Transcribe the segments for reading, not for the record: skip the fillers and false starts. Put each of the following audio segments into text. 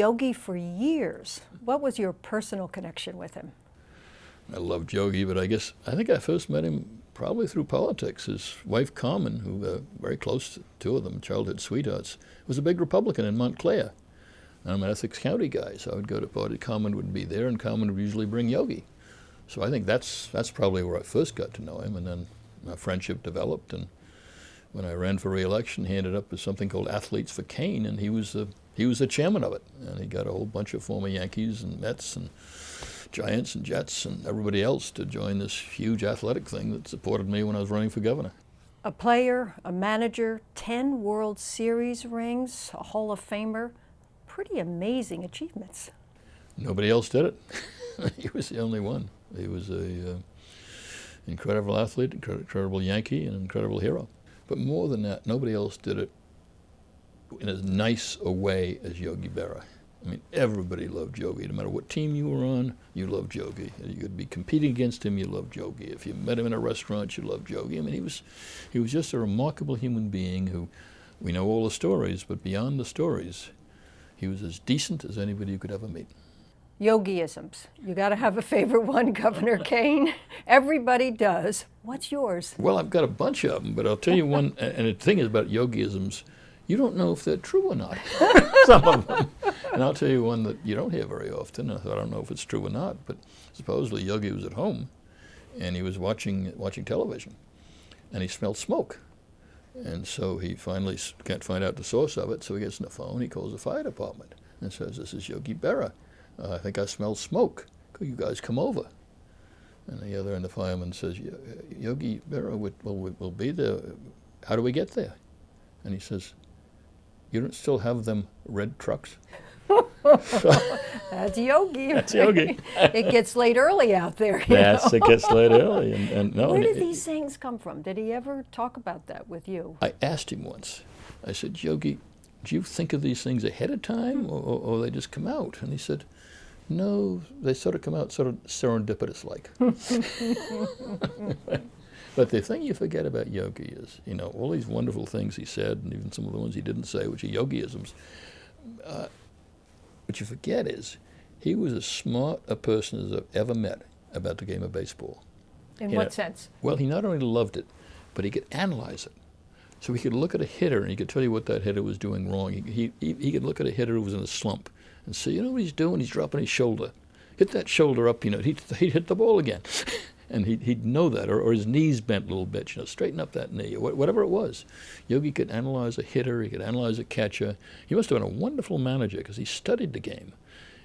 Yogi for years. What was your personal connection with him? I loved Yogi, but I think I first met him probably through politics. His wife, Carmen, who were very close, two of them, childhood sweethearts, was a big Republican in Montclair. And I'm an Essex County guy, so I would go to party. Carmen would be there, and Carmen would usually bring Yogi. So I think that's probably where I first got to know him, and then my friendship developed. And when I ran for re-election, he ended up with something called Athletes for Kean, and he was the chairman of it. And he got a whole bunch of former Yankees and Mets and Giants and Jets and everybody else to join this huge athletic thing that supported me when I was running for governor. A player, a manager, 10 World Series rings, a Hall of Famer. Pretty amazing achievements. Nobody else did it. He was the only one. He was an incredible athlete, incredible Yankee, and an incredible hero. But more than that, nobody else did it in as nice a way as Yogi Berra. I mean, everybody loved Yogi. No matter what team you were on, you loved Yogi. You could be competing against him, you loved Yogi. If you met him in a restaurant, you loved Yogi. I mean, he was just a remarkable human being who, we know all the stories, but beyond the stories, he was as decent as anybody you could ever meet. Yogisms. You got to have a favorite one, Governor Kean. Everybody does. What's yours? Well, I've got a bunch of them, but I'll tell you one, and the thing is about Yogisms, you don't know if they're true or not, some of them. And I'll tell you one that you don't hear very often. I don't know if it's true or not, but supposedly Yogi was at home, and he was watching television, and he smelled smoke. And so he finally can't find out the source of it, so he gets on the phone, he calls the fire department, and says, "This is Yogi Berra. I think I smell smoke. Could you guys come over?" And the other end, the fireman says, "Yogi Berra will be there. How do we get there?" And he says, "You don't still have them red trucks?" That's Yogi. That's Yogi. It gets late early out there. Yes, it gets late early. And no. Where did these sayings come from? Did he ever talk about that with you? I asked him once. I said, "Yogi, do you think of these things ahead of time, or they just come out?" And he said, "No, they sort of come out sort of serendipitous-like." But the thing you forget about Yogi is, all these wonderful things he said, and even some of the ones he didn't say, which are Yogisms. What you forget is he was as smart a person as I've ever met about the game of baseball. In what sense? Well, he not only loved it, but he could analyze it. So he could look at a hitter and he could tell you what that hitter was doing wrong. He could look at a hitter who was in a slump and say, "You know what he's doing? He's dropping his shoulder. Hit that shoulder up, he'd hit the ball again." And he'd know that, or his knees bent a little bit, straighten up that knee, or whatever it was. Yogi could analyze a hitter, he could analyze a catcher. He must have been a wonderful manager because he studied the game.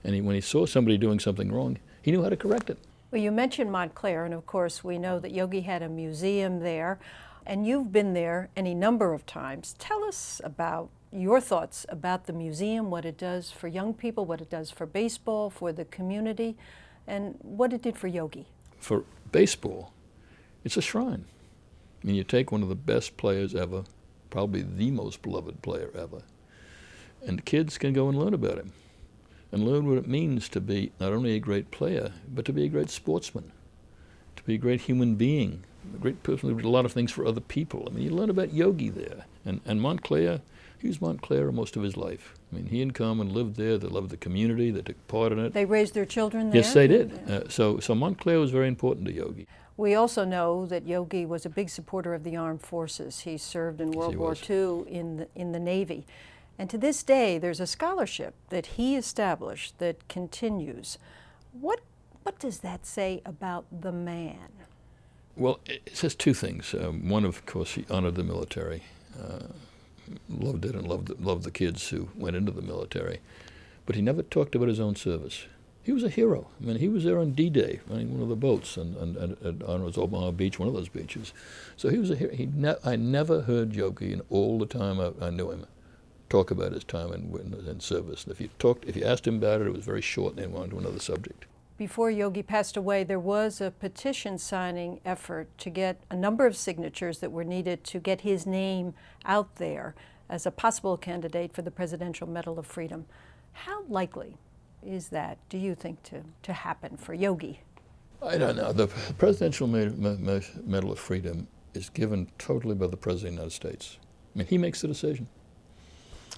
And when he saw somebody doing something wrong, he knew how to correct it. Well, you mentioned Montclair, and of course we know that Yogi had a museum there, and you've been there any number of times. Tell us about your thoughts about the museum, what it does for young people, what it does for baseball, for the community, and what it did for Yogi. For baseball, it's a shrine. I mean, you take one of the best players ever, probably the most beloved player ever, and kids can go and learn about him and learn what it means to be not only a great player, but to be a great sportsman, to be a great human being, a great person who did a lot of things for other people. I mean, you learn about Yogi there. And Montclair, he was Montclair most of his life. I mean, he and Carmen lived there. They loved the community. They took part in it. They raised their children there? Yes, they did. So Montclair was very important to Yogi. We also know that Yogi was a big supporter of the armed forces. He served in World War II in the Navy. And to this day, there's a scholarship that he established that continues. What does that say about the man? Well, it says two things. One, of course, he honored the military, loved it, and loved the kids who went into the military. But he never talked about his own service. He was a hero. I mean, he was there on D-Day, running one of the boats, and on Omaha Beach, one of those beaches. So he was a hero. I never heard Yogi in all the time I knew him talk about his time in service. And if you asked him about it, it was very short, and then went on to another subject. Before Yogi passed away, there was a petition signing effort to get a number of signatures that were needed to get his name out there as a possible candidate for the Presidential Medal of Freedom. How likely is that, do you think, to happen for Yogi? I don't know. The Presidential Medal of Freedom is given totally by the President of the United States. I mean, he makes the decision.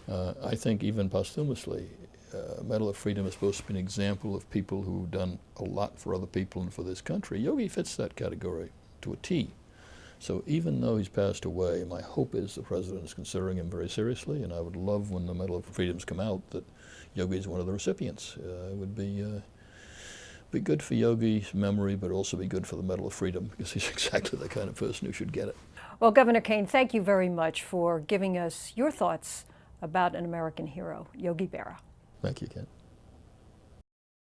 I think even posthumously, Medal of Freedom is supposed to be an example of people who've done a lot for other people and for this country. Yogi fits that category to a T. So even though he's passed away, my hope is the President is considering him very seriously, and I would love when the Medal of Freedoms come out that Yogi is one of the recipients. It would be good for Yogi's memory, but also be good for the Medal of Freedom, because he's exactly the kind of person who should get it. Well, Governor Kean, thank you very much for giving us your thoughts about an American hero, Yogi Berra. Thank you, Ken.